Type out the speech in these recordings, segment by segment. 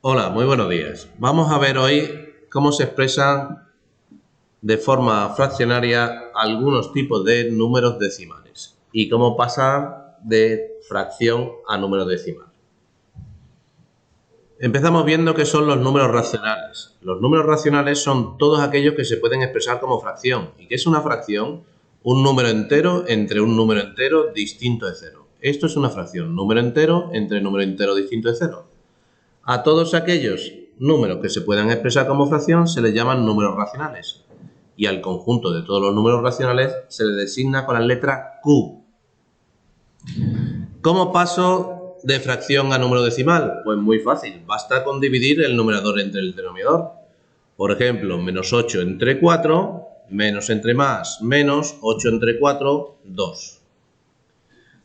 Hola, muy buenos días. Vamos a ver hoy cómo se expresan de forma fraccionaria algunos tipos de números decimales y cómo pasar de fracción a número decimal. Empezamos viendo qué son los números racionales. Los números racionales son todos aquellos que se pueden expresar como fracción. ¿Y qué es una fracción? Un número entero entre un número entero distinto de cero. Esto es una fracción, número entero entre número entero distinto de cero. A todos aquellos números que se puedan expresar como fracción se les llaman números racionales y al conjunto de todos los números racionales se les designa con la letra Q. ¿Cómo paso de fracción a número decimal? Pues muy fácil, basta con dividir el numerador entre el denominador. Por ejemplo, menos 8 entre 4, menos entre más, menos 8 entre 4, 2.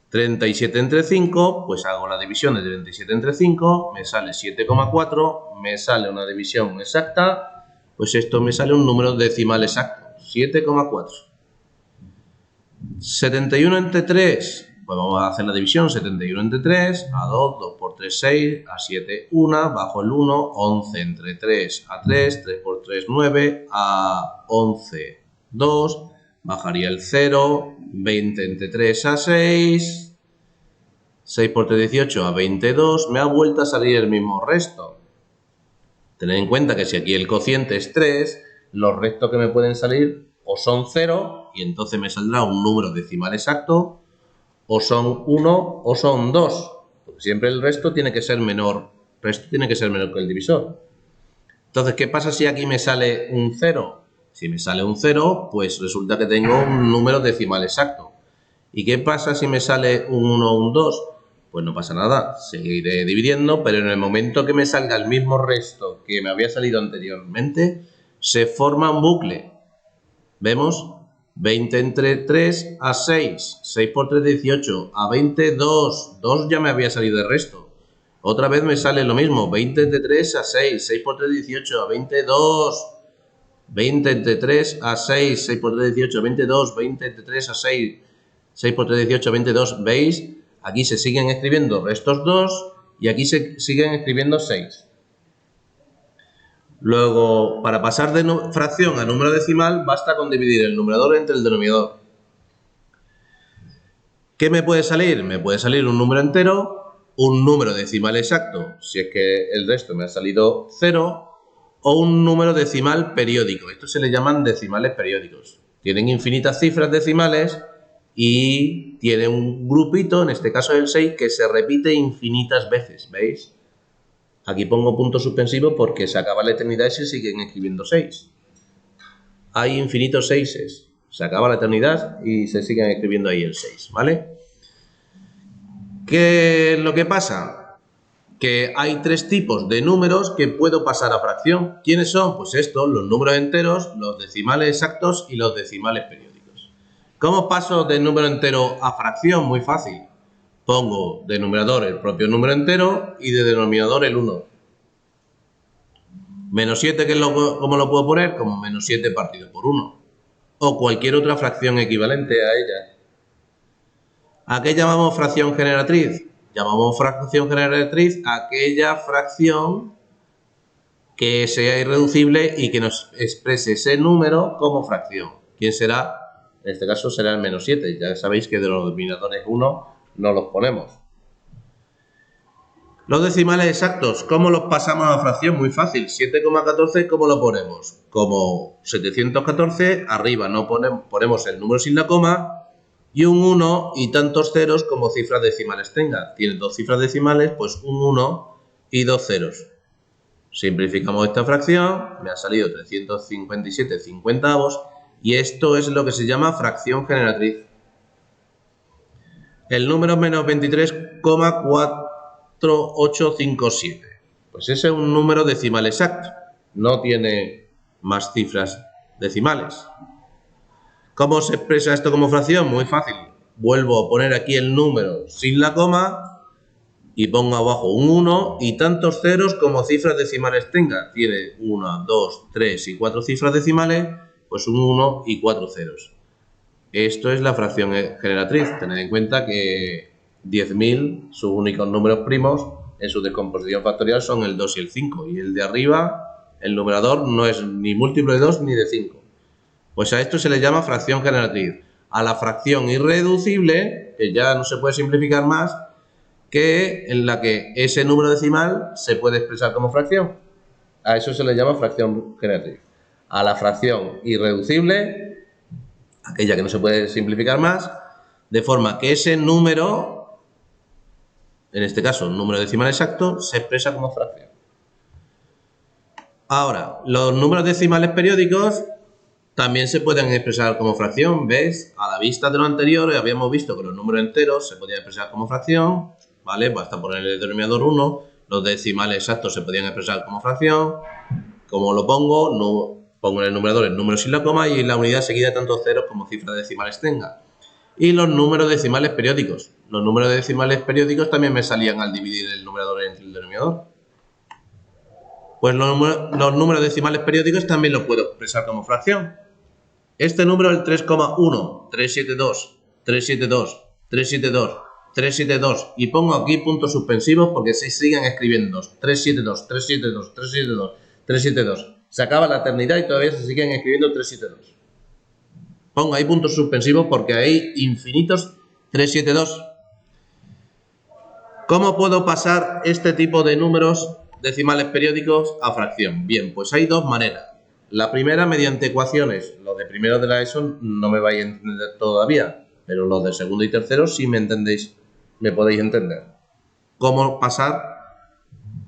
37 entre 5, pues hago la división de 37 entre 5, me sale 7,4, me sale una división exacta, pues esto me sale un número decimal exacto, 7,4. 71 entre 3, pues vamos a hacer la división, 71 entre 3, a 2, 2 por 3, 6, a 7, 1, bajo el 1, 11 entre 3, a 3, 3 por 3, 9, a 11, 2, bajaría el 0, 20 entre 3, a 6, 6 por 3, 18, a 22, me ha vuelto a salir el mismo resto. Tened en cuenta que si aquí el cociente es 3, los restos que me pueden salir o son 0, y entonces me saldrá un número decimal exacto, o son 1 o son 2. Porque siempre el resto tiene que ser menor, que el divisor. Entonces, ¿qué pasa si aquí me sale un 0? Si me sale un 0, pues resulta que tengo un número decimal exacto. ¿Y qué pasa si me sale un 1 o un 2? Pues no pasa nada, seguiré dividiendo, pero en el momento que me salga el mismo resto que me había salido anteriormente, se forma un bucle. ¿Vemos? 20 entre 3 a 6, 6 por 3, 18, a 22, 2 ya me había salido de resto. Otra vez me sale lo mismo, 20 entre 3 a 6, 6 por 3, 18, a 22, 20 entre 3 a 6, 6 por 3, 18, 22, 20 entre 3 a 6, 6 por 3, 18, 22, ¿veis? Aquí se siguen escribiendo restos 2 y aquí se siguen escribiendo 6. Luego, para pasar de fracción a número decimal, basta con dividir el numerador entre el denominador. ¿Qué me puede salir? Me puede salir un número entero, un número decimal exacto, si es que el resto me ha salido 0, o un número decimal periódico. Estos se le llaman decimales periódicos. Tienen infinitas cifras decimales y tiene un grupito, en este caso el 6, que se repite infinitas veces, ¿veis? Aquí pongo punto suspensivo porque se acaba la eternidad y se siguen escribiendo 6. Hay infinitos 6. Se acaba la eternidad y se siguen escribiendo ahí el 6, ¿vale? ¿Qué es lo que pasa? Que hay tres tipos de números que puedo pasar a fracción. ¿Quiénes son? Pues estos, los números enteros, los decimales exactos y los decimales periódicos. ¿Cómo paso de número entero a fracción? Muy fácil. Pongo de numerador el propio número entero y de denominador el 1. Menos 7, ¿cómo lo puedo poner? Como menos 7 partido por 1. O cualquier otra fracción equivalente a ella. ¿A qué llamamos fracción generatriz? Llamamos fracción generatriz a aquella fracción que sea irreducible y que nos exprese ese número como fracción. ¿Quién será? En este caso será el menos 7. Ya sabéis que de los denominadores 1 no los ponemos. Los decimales exactos, ¿cómo los pasamos a fracción? Muy fácil. 7,14, ¿cómo lo ponemos? Como 714, arriba no ponemos el número sin la coma y un 1 y tantos ceros como cifras decimales tenga. Tiene dos cifras decimales, pues un 1 y dos ceros. Simplificamos esta fracción, me ha salido 357 cincuentavos y esto es lo que se llama fracción generatriz. El número menos 23,4857. Pues ese es un número decimal exacto, no tiene más cifras decimales. ¿Cómo se expresa esto como fracción? Muy fácil. Vuelvo a poner aquí el número sin la coma y pongo abajo un 1 y tantos ceros como cifras decimales tenga. Tiene 1, 2, 3 y 4 cifras decimales, pues un 1 y 4 ceros. Esto es la fracción generatriz. Tened en cuenta que 10.000, sus únicos números primos, en su descomposición factorial son el 2 y el 5. Y el de arriba, el numerador, no es ni múltiplo de 2 ni de 5. Pues a esto se le llama fracción generatriz. A la fracción irreducible, que ya no se puede simplificar más, que en la que ese número decimal se puede expresar como fracción. A eso se le llama fracción generatriz. A la fracción irreducible, aquella que no se puede simplificar más, de forma que ese número, en este caso un número decimal exacto, se expresa como fracción. Ahora, los números decimales periódicos también se pueden expresar como fracción, ¿ves? A la vista de lo anterior habíamos visto que los números enteros se podían expresar como fracción, ¿vale? Basta poner el denominador 1, los decimales exactos se podían expresar como fracción. Como lo pongo, no pongo en el numerador el número sin la coma y la unidad seguida de tantos ceros como cifras decimales tenga. Y los números decimales periódicos. Los números decimales periódicos también me salían al dividir el numerador entre el denominador. Pues los números decimales periódicos también los puedo expresar como fracción. Este número, el 3,1, 372, 372, 372, 372, y pongo aquí puntos suspensivos porque se siguen escribiendo 372, 372, 372, 372. Se acaba la eternidad y todavía se siguen escribiendo 372. Pongo ahí puntos suspensivos porque hay infinitos 372. ¿Cómo puedo pasar este tipo de números decimales periódicos a fracción? Bien, pues hay dos maneras. La primera mediante ecuaciones. Los de primero de la ESO no me vais a entender todavía, pero los de segundo y tercero sí me entendéis, me podéis entender. ¿Cómo pasar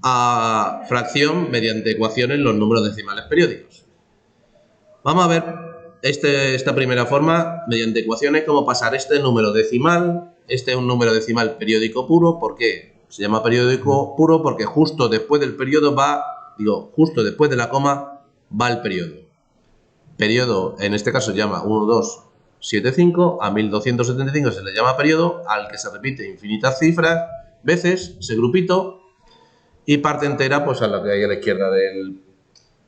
a fracción mediante ecuaciones los números decimales periódicos? Vamos a ver esta primera forma mediante ecuaciones, cómo pasar este número decimal. Este es un número decimal periódico puro. ¿Por qué? Se llama periódico puro porque justo después del periodo justo después de la coma va el periodo. Periodo, en este caso, se llama 1275, a 1275 se le llama periodo, al que se repite infinitas cifras, veces, ese grupito, y parte entera, pues a la que hay a la izquierda del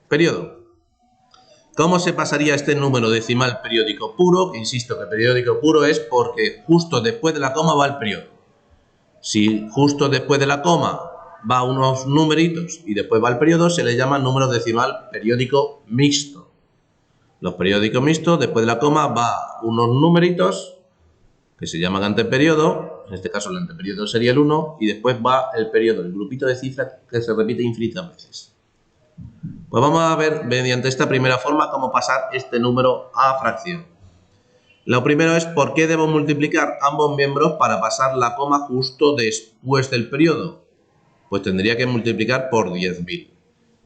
periodo. ¿Cómo se pasaría este número decimal periódico puro? Que insisto que periódico puro es porque justo después de la coma va el periodo. Si justo después de la coma va unos numeritos y después va el periodo, se le llama número decimal periódico mixto. Los periódicos mixtos, después de la coma, va unos numeritos que se llaman anteperiodo, en este caso el anteperiodo sería el 1, y después va el periodo, el grupito de cifras que se repite infinitas veces. Pues vamos a ver mediante esta primera forma cómo pasar este número a fracción. Lo primero es por qué debo multiplicar ambos miembros para pasar la coma justo después del periodo. Pues tendría que multiplicar por 10.000.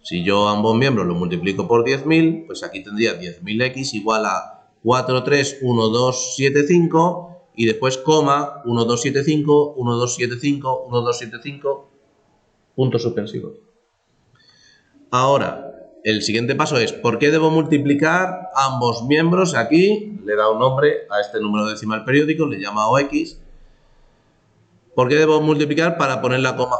Si yo ambos miembros los multiplico por 10.000, pues aquí tendría 10.000x igual a 431275 y después coma 1275, 1275, 1275, puntos suspensivos. Ahora, el siguiente paso es, ¿por qué debo multiplicar ambos miembros? Aquí le da un nombre a este número decimal periódico, le llama OX. ¿Por qué debo multiplicar? Para poner la coma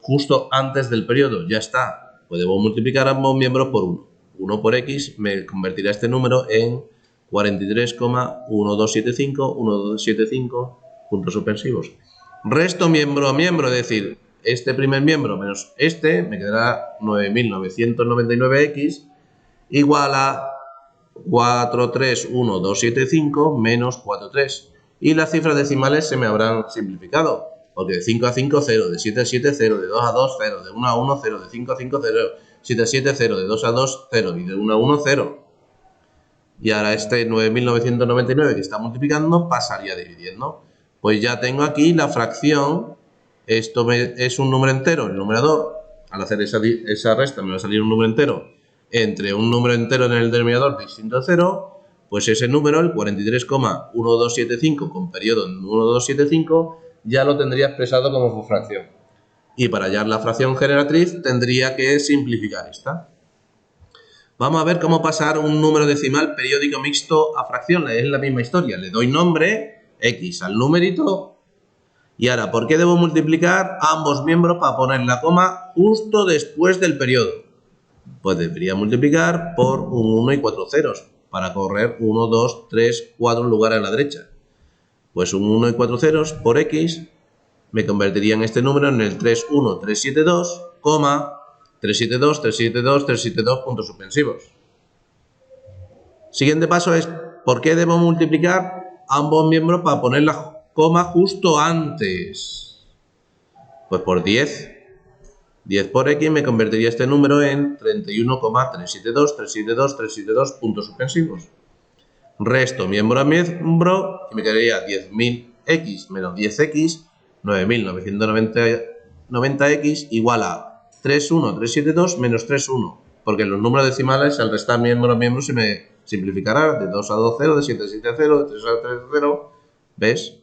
justo antes del periodo. Ya está. Pues debo multiplicar ambos miembros por 1. 1 por X me convertirá este número en 43,1275, 1275, puntos suspensivos. Resto miembro a miembro, es decir, este primer miembro menos este, me quedará 9.999X igual a 431275 menos 43. Y las cifras decimales se me habrán simplificado, porque de 5 a 5, 0, de 7 a 7, 0, de 2 a 2, 0, de 1 a 1, 0, de 5 a 5, 0, 7 a 7, 0, de 2 a 2, 0, y de 1 a 1, 0. Y ahora este 9.999 que está multiplicando pasaría dividiendo. Pues ya tengo aquí la fracción, esto es un número entero, el numerador, al hacer esa resta me va a salir un número entero, entre un número entero en el denominador distinto a 0, pues ese número, el 43,1275 con periodo en 1275, ya lo tendría expresado como fracción. Y para hallar la fracción generatriz tendría que simplificar esta. Vamos a ver cómo pasar un número decimal periódico mixto a fracción. Es la misma historia. Le doy nombre, X al numerito. Y ahora, ¿por qué debo multiplicar ambos miembros para poner la coma justo después del periodo? Pues debería multiplicar por un 1 y 4 ceros para correr 1, 2, 3, 4 lugares a la derecha. Pues un 1 y 4 ceros por X me convertiría en este número en el 31372, 372, 372, 372 puntos suspensivos. Siguiente paso es, ¿por qué debo multiplicar ambos miembros para poner la coma justo antes? Pues por 10. 10 por x me convertiría este número en 31,372, 372, 372 puntos suspensivos. Resto miembro a miembro y me quedaría 10.000x menos 10x, 9.990x igual a 31,372 menos 31, porque los números decimales al restar miembro a miembro se me simplificará de 2 a 2, 0, de 7 a 7 a 0, de 3 a 3 a 0, ¿ves?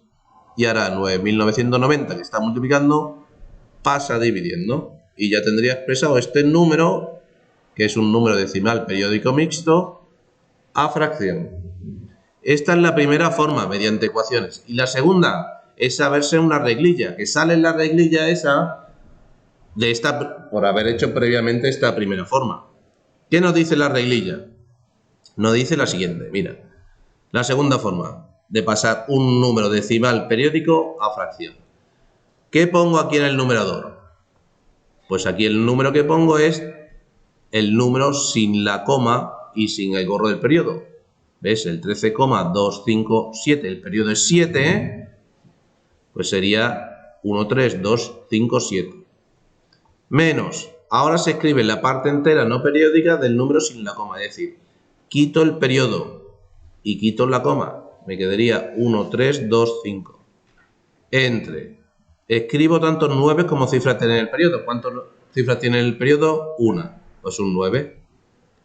Y ahora 9.990 que está multiplicando pasa dividiendo y ya tendría expresado este número, que es un número decimal periódico mixto, a fracción. Esta es la primera forma, mediante ecuaciones. Y la segunda es saberse una reglilla, que sale en la reglilla esa de esta, por haber hecho previamente esta primera forma. ¿Qué nos dice la reglilla? Nos dice la siguiente, mira. La segunda forma de pasar un número decimal periódico a fracción. ¿Qué pongo aquí en el numerador? Pues aquí el número que pongo es el número sin la coma y sin el gorro del periodo. ¿Ves? El 13,257, el periodo es 7, pues sería 13257. Menos, ahora se escribe la parte entera no periódica del número sin la coma, es decir, quito el periodo y quito la coma, me quedaría 1325. Entre, escribo tantos 9 como cifras tiene el periodo. ¿Cuántas cifras tiene el periodo? Una, pues un 9.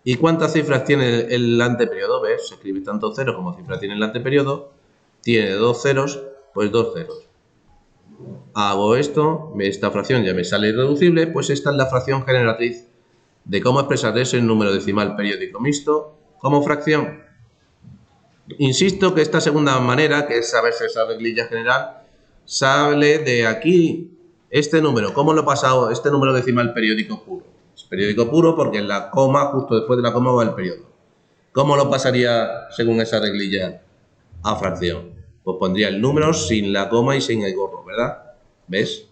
¿Y cuántas cifras tiene el anteperiodo? ¿Ves? Se escribe tanto 0 como cifras tiene el anteperiodo. Tiene 2 ceros, pues 2 ceros. Hago esto, esta fracción ya me sale irreducible, pues esta es la fracción generatriz de cómo expresar eso en número decimal periódico mixto como fracción. Insisto que esta segunda manera, que es saberse esa reglilla general, sale de aquí. Este número, ¿cómo lo he pasado? Este número decimal periódico puro. Es periódico puro porque en la coma, justo después de la coma, va el periodo. ¿Cómo lo pasaría según esa reglilla a fracción? Pues pondría el número sin la coma y sin el gorro, ¿verdad? ¿Ves?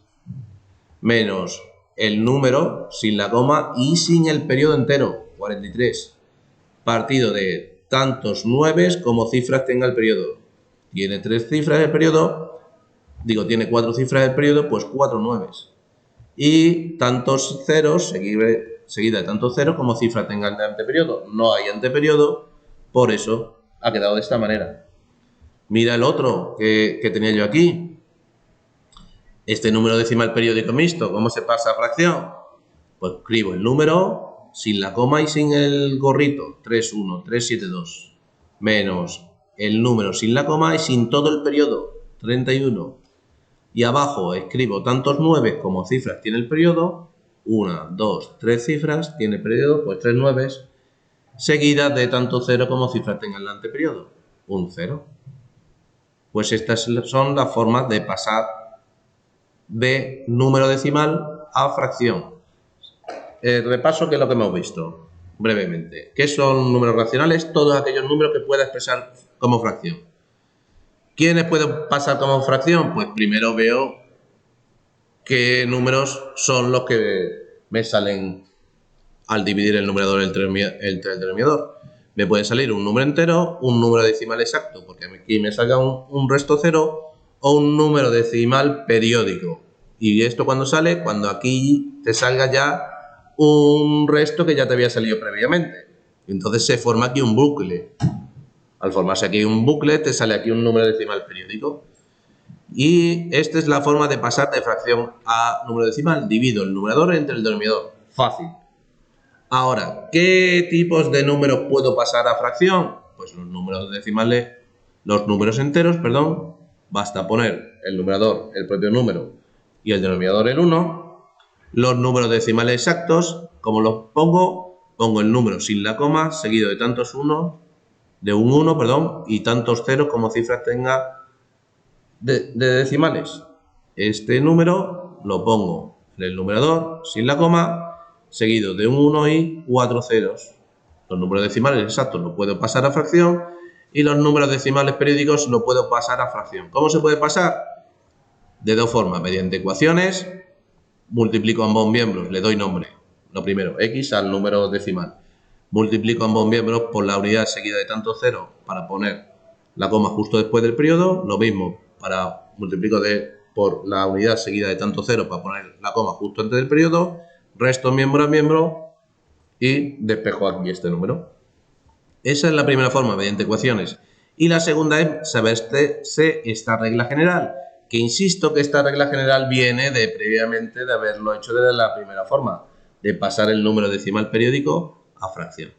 Menos el número sin la coma y sin el periodo entero, 43. Partido de tantos 9 como cifras tenga el periodo. Tiene 3 cifras el periodo, tiene 4 cifras el periodo, pues 4 9. Y tantos ceros, seguida de tantos ceros como cifra tenga el anteperiodo. No hay anteperiodo, por eso ha quedado de esta manera. Mira el otro que tenía yo aquí. Este número decimal periódico mixto, ¿cómo se pasa a fracción? Pues escribo el número sin la coma y sin el gorrito, 31372, menos el número sin la coma y sin todo el periodo, 31. Y abajo escribo tantos 9 como cifras tiene el periodo, 1, 2, 3 cifras, tiene periodo, pues 3 9, seguidas de tanto 0 como cifras tenga el anteperiodo, un 0. Pues estas son las formas de pasar de número decimal a fracción. Repaso qué es lo que hemos visto brevemente. ¿Qué son números racionales? Todos aquellos números que pueda expresar como fracción. ¿Quiénes pueden pasar como fracción? Pues primero veo qué números son los que me salen al dividir el numerador entre el denominador. Me puede salir un número entero, un número decimal exacto, porque aquí me salga un resto cero, o un número decimal periódico. ¿Y esto cuando sale? Cuando aquí te salga ya un resto que ya te había salido previamente. Entonces se forma aquí un bucle. Al formarse aquí un bucle, te sale aquí un número decimal periódico. Y esta es la forma de pasar de fracción a número decimal. Divido el numerador entre el denominador. Fácil. Ahora, ¿qué tipos de números puedo pasar a fracción? Pues los números decimales, los números enteros, perdón. Basta poner el numerador, el propio número, y el denominador el 1. Los números decimales exactos, ¿cómo los pongo? Pongo el número sin la coma, seguido de tantos 1, de un 1, perdón, y tantos ceros como cifras tenga de decimales. Este número lo pongo en el numerador sin la coma, seguido de un 1 y 4 ceros. Los números decimales exactos los puedo pasar a fracción y los números decimales periódicos los puedo pasar a fracción. ¿Cómo se puede pasar? de dos formas, mediante ecuaciones, multiplico ambos miembros, le doy nombre. Lo primero, x al número decimal. Multiplico ambos miembros por la unidad seguida de tantos ceros para poner la coma justo después del periodo. Lo mismo, multiplico por la unidad seguida de tantos ceros para poner la coma justo antes del periodo. Resto miembro a miembro y despejo aquí este número. Esa es la primera forma, mediante ecuaciones. Y la segunda es saberse esta regla general, que insisto que esta regla general viene previamente de haberlo hecho de la primera forma, de pasar el número decimal periódico a fracción.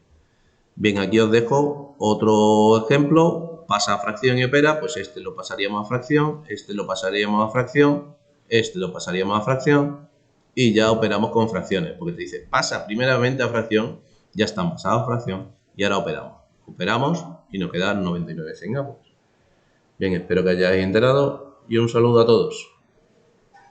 Bien, aquí os dejo otro ejemplo. Pasa a fracción y opera, pues este lo pasaríamos a fracción, este lo pasaríamos a fracción, este lo pasaríamos a fracción y ya operamos con fracciones, porque te dice pasa primeramente a fracción, ya están pasados a fracción y ahora operamos. Operamos y nos quedan 99 céntimos. Bien, espero que hayáis enterado y un saludo a todos.